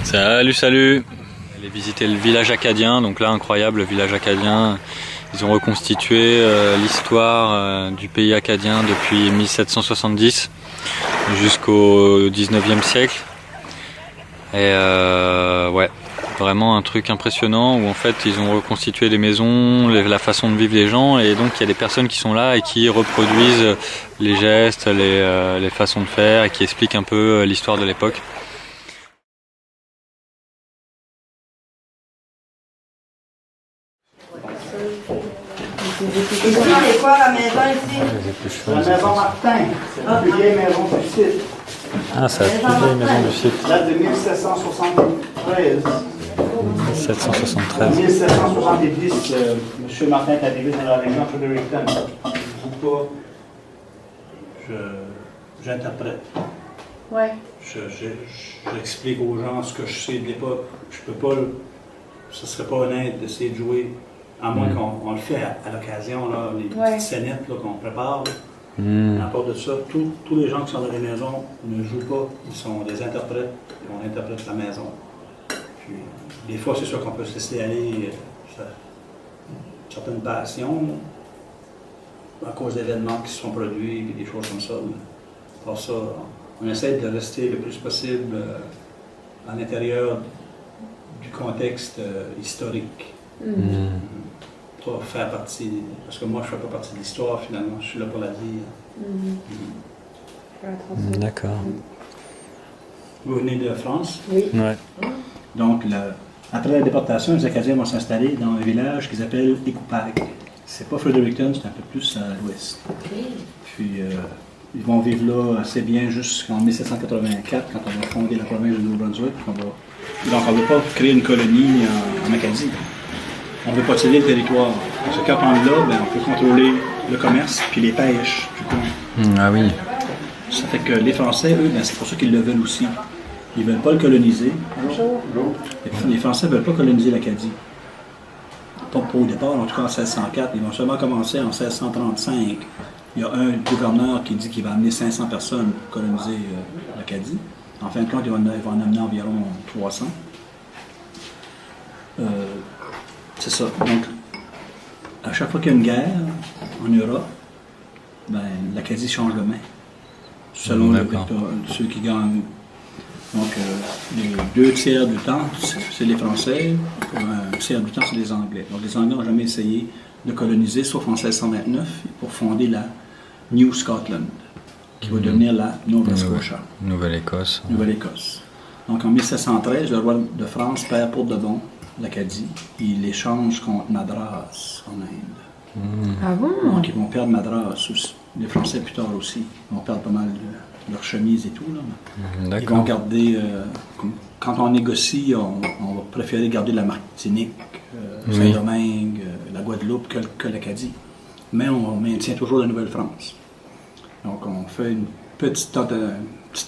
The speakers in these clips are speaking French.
Salut, salut. Allez visiter le village acadien, donc là incroyable, le village acadien. Ils ont reconstitué l'histoire du pays acadien depuis 1770 jusqu'au 19e siècle. Et ouais, vraiment un truc impressionnant où en fait ils ont reconstitué les maisons, la façon de vivre des gens, et donc il y a des personnes qui sont là et qui reproduisent les gestes, les façons de faire et qui expliquent un peu l'histoire de l'époque. Ici, c'est quoi la maison ici? La maison Martin, c'est la plus vieille maison du site. Ah, c'est la plus vieille maison du site. Date de 1773. 1773. En 1770, M. Martin est arrivé dans la région Fredericton. Je ne joue pas, j'interprète. Ouais. J'explique aux gens ce que je sais de l'époque. Je peux pas, ce serait pas honnête d'essayer de jouer, à moins qu'on le fait à l'occasion, là, les petites scénettes qu'on prépare. À part de ça, tous les gens qui sont dans les maisons ne jouent pas, ils sont des interprètes, et on interprète la maison. Puis, des fois, c'est sûr qu'on peut se laisser aller certaines passions à cause d'événements qui se sont produits, et des choses comme ça. Mais pour ça, on essaie de rester le plus possible à l'intérieur du contexte historique. Pas faire partie, parce que moi je ne fais pas partie de l'histoire finalement, je suis là pour la dire. D'accord. Vous venez de France? Oui. Ouais. Donc, après la déportation, les Acadiens vont s'installer dans un village qu'ils appellent Écoupag. C'est pas Fredericton, c'est un peu plus à l'ouest. Puis, ils vont vivre là assez bien jusqu'en 1784, quand on va fonder la province du Nouveau-Brunswick. Donc, on ne veut pas créer une colonie en Acadie. On ne veut pas céder le territoire. Parce que quand on est là, on peut contrôler le commerce puis les pêches du coin. Ah oui. Ça fait que les Français, eux, c'est pour ça qu'ils le veulent aussi. Ils ne veulent pas le coloniser. Les Français ne veulent pas coloniser l'Acadie. Pas au départ, en tout cas en 1604. Ils vont seulement commencer en 1635. Il y a un gouverneur qui dit qu'il va amener 500 personnes pour coloniser l'Acadie. En fin de compte, il va en amener environ 300. C'est ça. Donc, à chaque fois qu'il y a une guerre en Europe, l'Acadie change de main. Selon ceux qui gagnent. Donc, les 2 tiers du temps, c'est les Français. Un tiers du temps, c'est les Anglais. Donc, les Anglais n'ont jamais essayé de coloniser, sauf en 1629, pour fonder la New Scotland, qui va devenir la Nova Scotia. Nouvelle-Écosse. Nouvelle-Écosse. Donc, en 1713, le roi de France perd pour de bon l'Acadie. Il l'échange contre Madras en Inde. Ah bon? Donc, ils vont perdre Madras aussi. Les Français plus tard aussi. Ils vont perdre pas mal de leurs chemises et tout. Là. Ils vont garder... quand on négocie, on va préférer garder la Martinique, Saint-Domingue, la Guadeloupe que l'Acadie. Mais on maintient toujours la Nouvelle-France. Donc, on fait une petit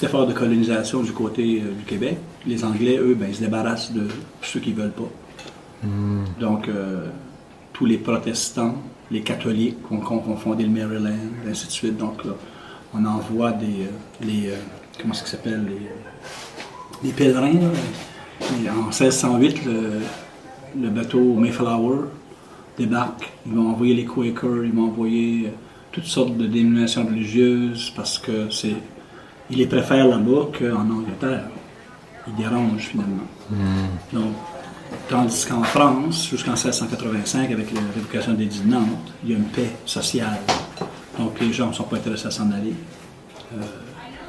effort de colonisation du côté du Québec. Les Anglais, eux, ils se débarrassent de ceux qui ne veulent pas. Donc, tous les protestants, les catholiques vont fonder le Maryland, et ainsi de suite. Donc, là, on envoie comment ça s'appelle, les pèlerins. Là. Et en 1608, le bateau Mayflower débarque. Ils vont envoyer les Quakers, ils vont envoyer toutes sortes de dénominations religieuses parce que ils les préfèrent là-bas qu'en Angleterre. Ils dérangent finalement. Donc, tandis qu'en France, jusqu'en 1685, avec la révocation des Édits de Nantes, il y a une paix sociale. Donc les gens ne sont pas intéressés à s'en aller.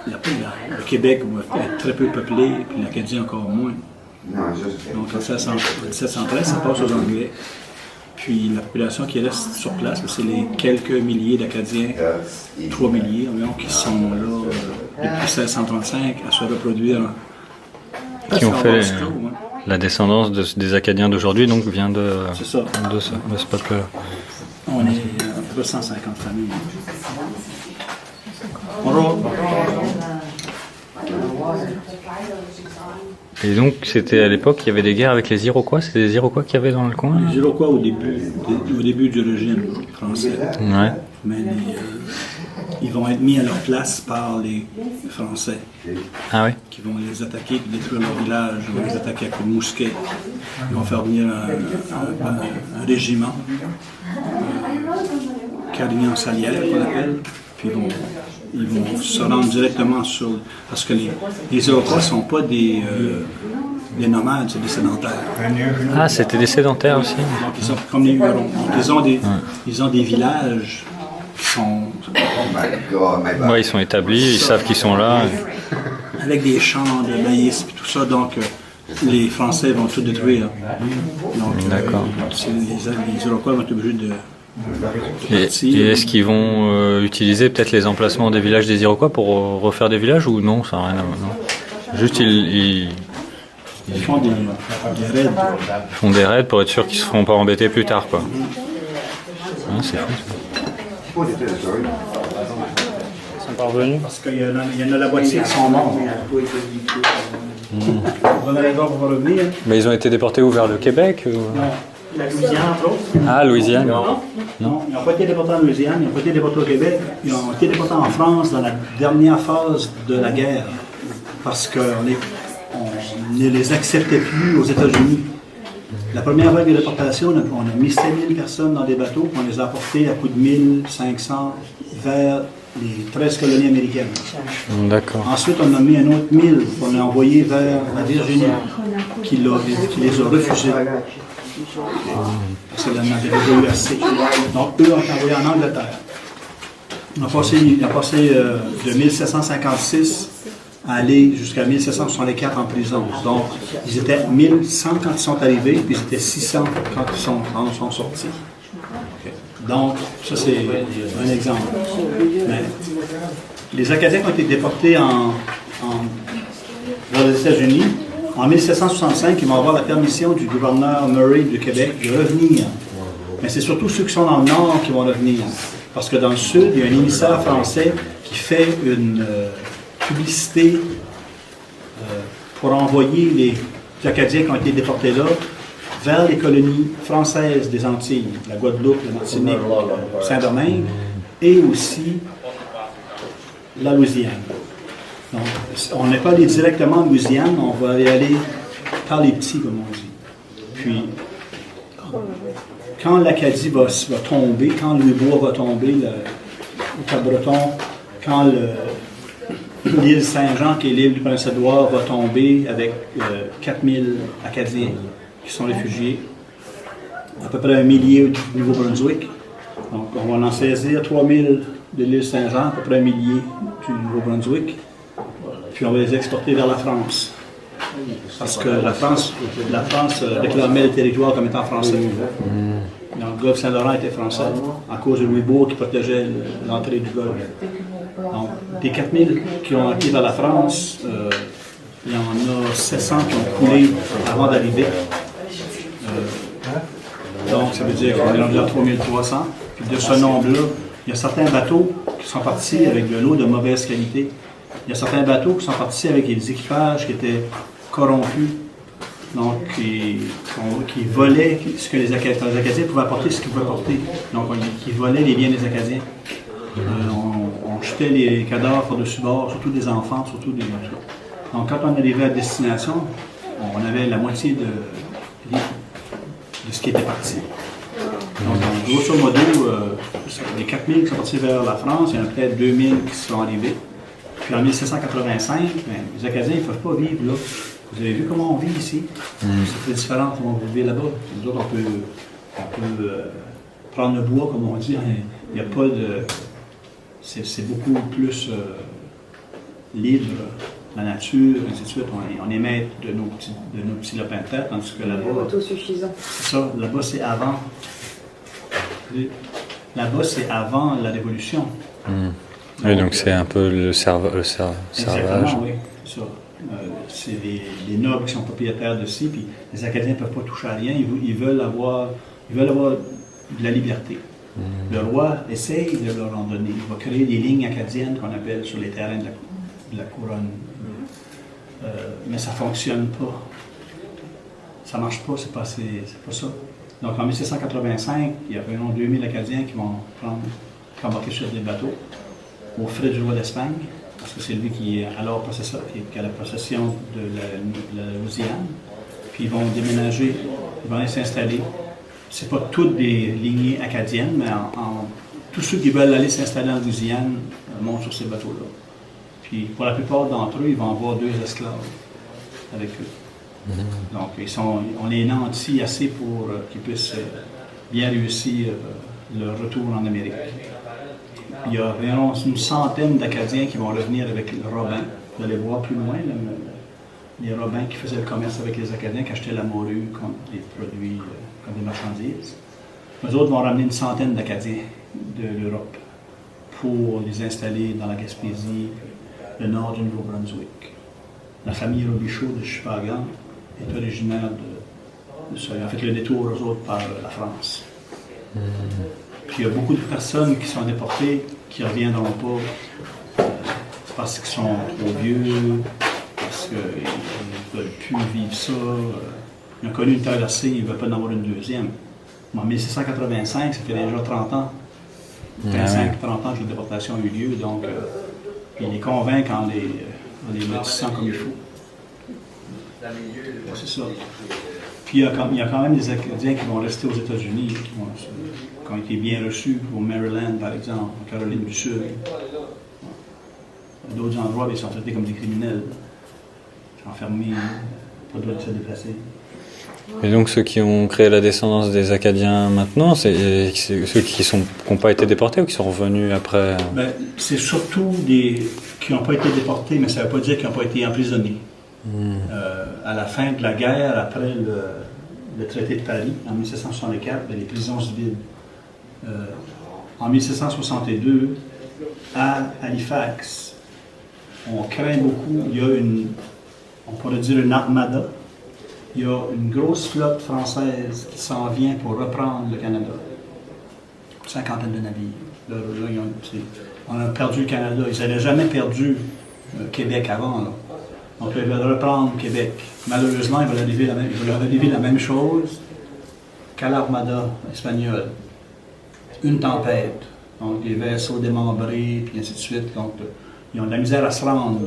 Le Québec va être très peu peuplé, puis l'Acadie encore moins. Donc en 1713, ça passe aux Anglais. Puis la population qui reste sur place, c'est les quelques milliers d'Acadiens, 3 milliers environ, qui sont là depuis 1635 à se reproduire. Qui ont fait la descendance des Acadiens d'aujourd'hui, donc vient de ce peuple-là. On est à peu près 150 familles. Bonjour. Et donc, c'était à l'époque, il y avait des guerres avec les Iroquois. C'était les Iroquois qu'il y avait dans le coin? Les Iroquois au début du régime français. Ouais. Mais ils vont être mis à leur place par les Français. Ah oui. Qui vont les attaquer, puis détruire leur village, ils vont les attaquer à coups de mousquet. Ils vont faire venir un régiment, Carignan-Salière qu'on appelle, puis ils vont se rendre directement sur... Parce que les Iroquois ne sont pas des nomades, c'est des sédentaires. Ah, c'était des sédentaires aussi. Donc ils sont comme les Hurons. Donc ils ont des villages qui sont... Ouais, ils sont établis, ils savent qu'ils sont là. Avec des champs de maïs et tout ça, donc les Français vont tout détruire. Donc, d'accord. Les Iroquois vont être obligés de... Et est-ce qu'ils vont utiliser peut-être les emplacements des villages des Iroquois pour refaire des villages ou non, ça n'a rien à voir, non. Juste ils font des raids. Ils font des raids pour être sûr qu'ils ne se feront pas embêter plus tard, quoi. Ah, c'est fou. Ils sont parvenus. Parce qu'il y en a la moitié qui sont morts. Vous allez voir, on va revenir. Mais ils ont été déportés où, vers le Québec ou... Non. La Louisiane, entre autres. Ah, Louisiane. Non, ils n'ont pas été déportés en Louisiane, ils n'ont pas été déportés au Québec, ils ont été déportés en France dans la dernière phase de la guerre, parce qu'on ne les acceptait plus aux États-Unis. La première vague de déportation, on a mis 5000 personnes dans des bateaux, on les a apportés à coup de 1500 vers les 13 colonies américaines. D'accord. Ensuite, on a mis un autre 1000 qu'on a envoyé vers la Virginie, qui les a refusés. Parce qu'elle n'avait pas eu assez. Donc, eux ont été envoyés en Angleterre. Ils ont passé de 1756 à aller jusqu'à 1764 en prison. Donc, ils étaient 1100 quand ils sont arrivés, puis ils étaient 600 quand ils sont sortis. Donc, ça, c'est un exemple. Mais les Acadiens qui ont été déportés vers les États-Unis, en 1765, ils vont avoir la permission du gouverneur Murray du Québec de revenir. Mais c'est surtout ceux qui sont dans le nord qui vont revenir. Parce que dans le sud, il y a un émissaire français qui fait une publicité pour envoyer les Acadiens qui ont été déportés là vers les colonies françaises des Antilles, la Guadeloupe, la Martinique, Saint-Domingue, et aussi la Louisiane. Donc, on n'est pas allé directement en Louisiane, on va aller par les petits, comme on dit. Puis, quand l'Acadie va tomber, quand le bois va tomber, le Cap-Breton, quand l'île Saint-Jean, qui est l'île du Prince-Édouard, va tomber avec 4000 Acadiens qui sont réfugiés, à peu près 1 millier du Nouveau-Brunswick. Donc, on va en saisir 3000 de l'île Saint-Jean, à peu près 1 millier du Nouveau-Brunswick. Puis on va les exporter vers la France. Parce que la France réclamait le territoire comme étant français. Donc, le golfe Saint-Laurent était français, à cause de Louis Bourg qui protégeait l'entrée du golfe. Donc, des 4000 qui ont été vers la France, il y en a 700 qui ont coulé avant d'arriver. Donc, ça veut dire qu'on est rendu à 3300. Puis de ce nombre-là, il y a certains bateaux qui sont partis avec de l'eau de mauvaise qualité. Il y a certains bateaux qui sont partis avec des équipages qui étaient corrompus, donc qui volaient ce que les Acadiens pouvaient apporter, ce qu'ils pouvaient porter. Donc, qui volaient les biens des Acadiens. On jetait les cadavres par-dessus bord, surtout des enfants, surtout des... Donc, quand on arrivait à destination, on avait la moitié de ce qui était parti. Donc, grosso modo, les 4000 qui sont partis vers la France, il y en a peut-être 2000 qui sont arrivés. Puis en 1785, les Acadiens ne peuvent pas vivre là. Vous avez vu comment on vit ici? C'est très différent de comment vous vivez là-bas. Nous autres, on peut prendre le bois, comme on dit. Il n'y a pas de... C'est beaucoup plus libre, la nature, ainsi de suite. On est maître de nos petits lopins de terre, tandis que là-bas... Autosuffisant. C'est ça, là-bas, c'est avant. Là-bas, c'est avant la Révolution. Oui, donc c'est un peu le servage. Exactement, oui, c'est ça. C'est les nobles qui sont propriétaires de ci, puis les Acadiens ne peuvent pas toucher à rien, ils veulent avoir de la liberté. Le roi essaye de leur en donner. Il va créer des lignes acadiennes qu'on appelle sur les terrains de la couronne. Mais ça ne fonctionne pas. Ça ne marche pas, c'est pas ça. Donc en 1785, il y a environ 2000 Acadiens qui vont embarquer sur des bateaux. aux frais du roi d'Espagne, parce que c'est lui qui est alors qui a la possession de la Louisiane. Puis ils vont déménager, ils vont aller s'installer. C'est pas toutes des lignées acadiennes, mais tous ceux qui veulent aller s'installer en Louisiane montent sur ces bateaux-là. Puis pour la plupart d'entre eux, ils vont avoir 2 esclaves avec eux. Donc on les nantit assez pour qu'ils puissent bien réussir leur retour en Amérique. Il y a environ une centaine d'Acadiens qui vont revenir avec le Robin. Vous allez voir plus loin les Robins qui faisaient le commerce avec les Acadiens, qui achetaient la morue comme des produits, comme des marchandises. Eux autres vont ramener une centaine d'Acadiens de l'Europe pour les installer dans la Gaspésie, le nord du Nouveau-Brunswick. La famille Robichaud de Chupagan est originaire de ça. Ils ont fait le détour aux autres par la France. Puis il y a beaucoup de personnes qui sont déportées qui ne reviendront pas parce qu'ils sont trop vieux, parce qu'ils ne veulent plus vivre ça. Ils ont connu une traversée, ils ne veulent pas en avoir une deuxième. En 1785, ça fait déjà 30 ans. 25-30 ans que la déportation a eu lieu, donc ils les convainquent en les lotissant comme il faut. C'est ça. Puis il y a quand même des Acadiens qui vont rester aux États-Unis, qui ont été bien reçus, au Maryland par exemple, en Caroline du Sud. À d'autres endroits, ils sont traités comme des criminels, enfermés, pas le droit de se déplacer. Et donc ceux qui ont créé la descendance des Acadiens maintenant, c'est ceux qui n'ont pas été déportés ou qui sont revenus après? Ben, c'est surtout des qui n'ont pas été déportés, mais ça ne veut pas dire qu'ils n'ont pas été emprisonnés. À la fin de la guerre, après le traité de Paris, en 1764, les prisons se vident. En 1762, à Halifax, on craint beaucoup, il y a on pourrait dire une armada. Il y a une grosse flotte française qui s'en vient pour reprendre le Canada. Une cinquantaine de navires. Là, on a perdu le Canada. Ils n'avaient jamais perdu Québec avant. Là. Donc ils veulent reprendre Québec. Malheureusement, ils veulent arriver la même chose qu'à l'armada espagnole. Une tempête. Donc des vaisseaux démembrés, puis ainsi de suite. Donc ils ont de la misère à se rendre.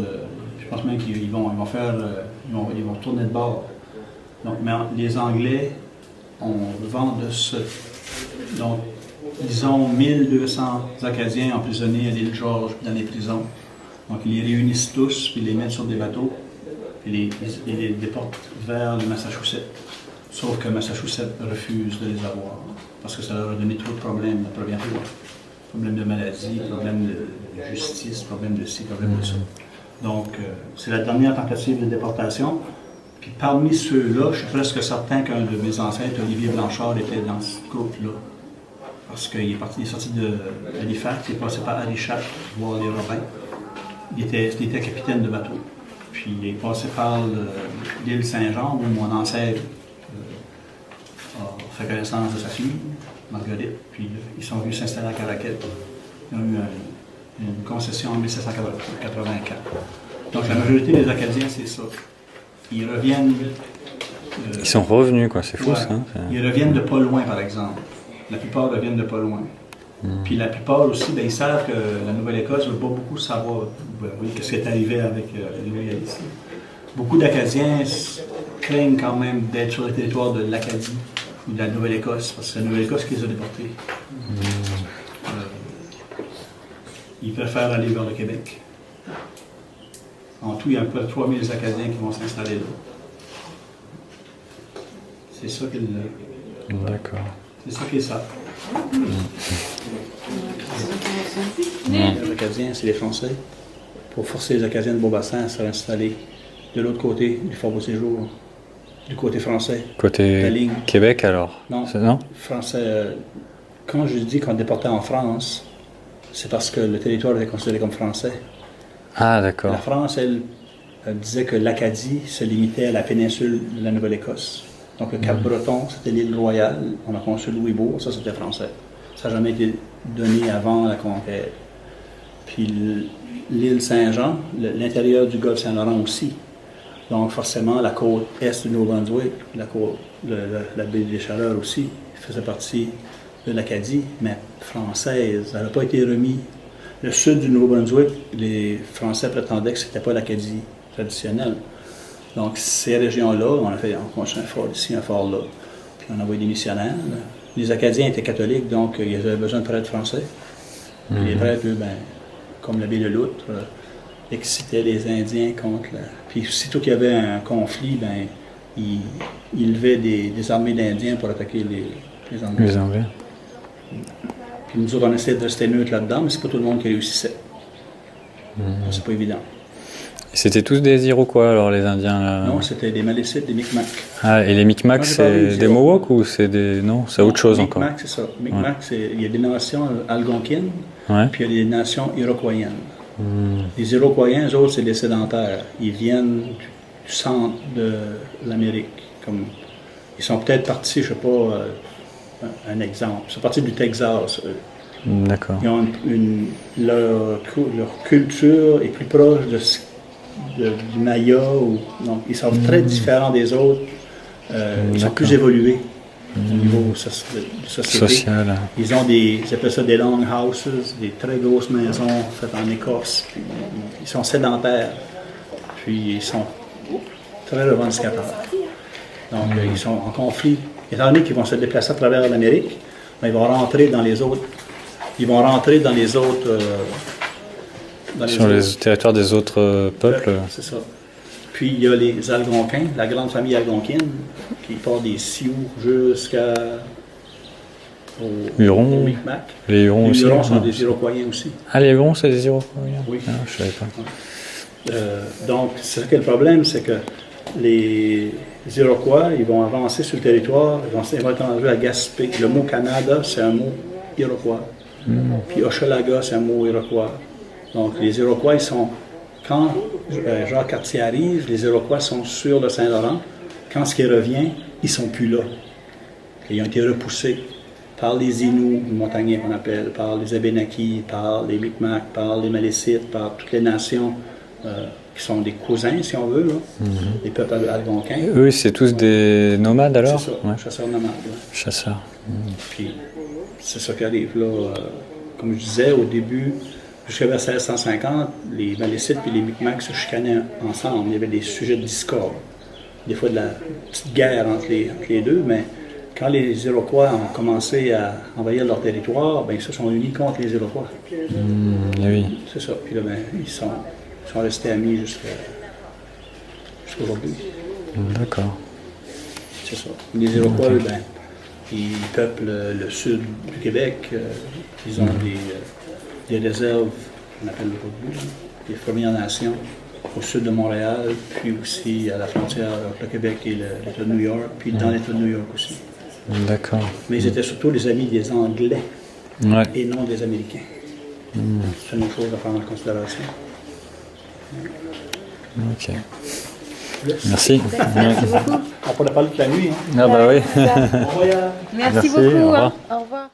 Je pense même qu'ils vont tourner de bord. Donc, mais les Anglais ont vent de ce. Donc, ils ont 1200 Acadiens emprisonnés à l'île George dans les prisons. Donc, ils les réunissent tous, puis ils les mettent sur des bateaux, puis ils les déportent vers le Massachusetts. Sauf que Massachusetts refuse de les avoir, parce que ça leur a donné trop de problèmes la première fois. Problème de maladie, problème de justice, problème de ci, problème de ça. Donc, c'est la dernière tentative de déportation. Puis parmi ceux-là, je suis presque certain qu'un de mes ancêtres, Olivier Blanchard, était dans ce groupe-là. Parce qu'il est sorti de Halifax, il est passé par Arishac, voir les Robins. Il était capitaine de bateau. Puis il est passé par l'île Saint-Jean, où mon ancêtre a fait connaissance de sa fille, Marguerite. Puis ils sont venus s'installer à Caraquet. Ils ont eu une concession en 1784. Donc la majorité des Acadiens, c'est ça. Ils reviennent. Ils sont revenus, quoi, c'est fou ça. Ils reviennent de pas loin, par exemple. La plupart reviennent de pas loin. Puis la plupart aussi, ils savent que la Nouvelle-Écosse ne veut pas beaucoup savoir ce qui est arrivé avec les Loyalistes ici. Beaucoup d'Acadiens craignent quand même d'être sur le territoire de l'Acadie ou de la Nouvelle-Écosse, parce que c'est la Nouvelle-Écosse qui les a déportés. Ils préfèrent aller vers le Québec. En tout, il y a à peu près 3000 Acadiens qui vont s'installer là. C'est ça qu'ils... D'accord. C'est ça qui est ça. Les Acadiens, c'est les Français. Pour forcer les Acadiens de Beaubassin à s'installer de l'autre côté du Fort Beauséjour, du côté français. Côté Québec alors? Non, français. Quand je dis qu'on déportait en France, c'est parce que le territoire était considéré comme français. Ah, d'accord. La France, elle disait que l'Acadie se limitait à la péninsule de la Nouvelle-Écosse. Donc le Cap-Breton, c'était l'île Royale. On a conçu Louisbourg, ça c'était français. Ça n'a jamais été donné avant la conquête. Puis l'île Saint-Jean, l'intérieur du golfe Saint-Laurent aussi. Donc forcément, la côte est du Nouveau-Brunswick, la baie des Chaleurs aussi, faisait partie de l'Acadie, mais française. Elle n'a pas été remise. le sud du Nouveau-Brunswick, les Français prétendaient que c'était pas l'Acadie traditionnelle. Donc, ces régions-là, on a construit un fort ici, un fort là. Puis on a envoyé des missionnaires. Les Acadiens étaient catholiques, donc ils avaient besoin de prêtres français. Puis les prêtres, eux, ben, comme l'abbé de Loutre, excitaient les Indiens contre la... Puis aussitôt qu'il y avait un conflit, ben, ils levaient des armées d'Indiens pour attaquer les Anglais. Les Anglais. Puis nous autres, on essayait de rester neutres là-dedans, mais c'est pas tout le monde qui réussissait. C'est pas évident. C'était tous des Iroquois, alors, les Indiens là? Non, c'était des Malécites, des Micmacs. Ah, et les Micmacs, c'est des Mohawks ou c'est des... Non, c'est autre chose encore. Micmacs, c'est ça. Micmacs, il y a des nations algonquines, puis il y a des nations iroquoiennes. Les Iroquois, eux autres, c'est des sédentaires. Ils viennent du centre de l'Amérique. Ils sont peut-être partis, je ne sais pas, un exemple. Ils sont partis du Texas, eux. D'accord. Ils ont leur culture est plus proche du Maya. Donc, ils sont très différents des autres. Ils sont plus évolués au niveau de société. Social. Ils ont ils appellent ça des long houses, des très grosses maisons faites en Écosse. Puis, ils sont sédentaires. Puis ils sont très revendicateurs. Donc, ils sont en conflit. Étant donné qu'ils vont se déplacer à travers l'Amérique, ben, ils vont rentrer dans les autres. Sur les territoires des autres peuples. C'est ça. Puis il y a les Algonquins, la grande famille algonquine, qui part des Sioux jusqu'à Hurons. Micmac. Les Hurons aussi. Les Hurons sont des Iroquois aussi. Ah, les Hurons, c'est des Iroquois? Oui. Ah, je ne savais pas. Donc, c'est ça que le problème, c'est que les Iroquois, ils vont avancer sur le territoire, ils vont être rendus à Gaspé. Le mot Canada, c'est un mot iroquois. Puis Hochelaga, c'est un mot iroquois. Donc, les Iroquois, ils sont... Quand Jacques Cartier arrive, les Iroquois sont sur le Saint-Laurent. Quand ce qui revient, ils ne sont plus là. Ils ont été repoussés par les Inuits, les montagnais qu'on appelle, par les Abénakis, par les Micmacs, par les Malécites, par toutes les nations qui sont des cousins, si on veut, là, des peuples algonquins. Eux, c'est tous des nomades alors? C'est ça, chasseurs nomades. Ouais. Chasseurs. Puis, c'est ça qui arrive là. Comme je disais au début, jusqu'à 1650, les Malécites et les Micmacs se chicanaient ensemble. Il y avait des sujets de discorde. Des fois de la petite guerre entre les deux, mais quand les Iroquois ont commencé à envahir leur territoire, ben, ils se sont unis contre les Iroquois. Oui. C'est ça. Puis là, ben, ils sont restés amis jusqu'à aujourd'hui. D'accord. C'est ça. Les Iroquois, eux, ben, ils peuplent le sud du Québec. Ils ont des réserves qu'on appelle le Route-Bout, des Premières Nations au sud de Montréal, puis aussi à la frontière entre le Québec et l'État de New York, puis dans l'État de New York aussi. D'accord. Mais ils étaient surtout les amis des Anglais et non des Américains. C'est une chose à prendre en considération. Ok. Merci. Merci beaucoup. On pourrait parler toute la nuit. Hein? Ah bah oui. Au revoir. Merci beaucoup. Au revoir. Au revoir.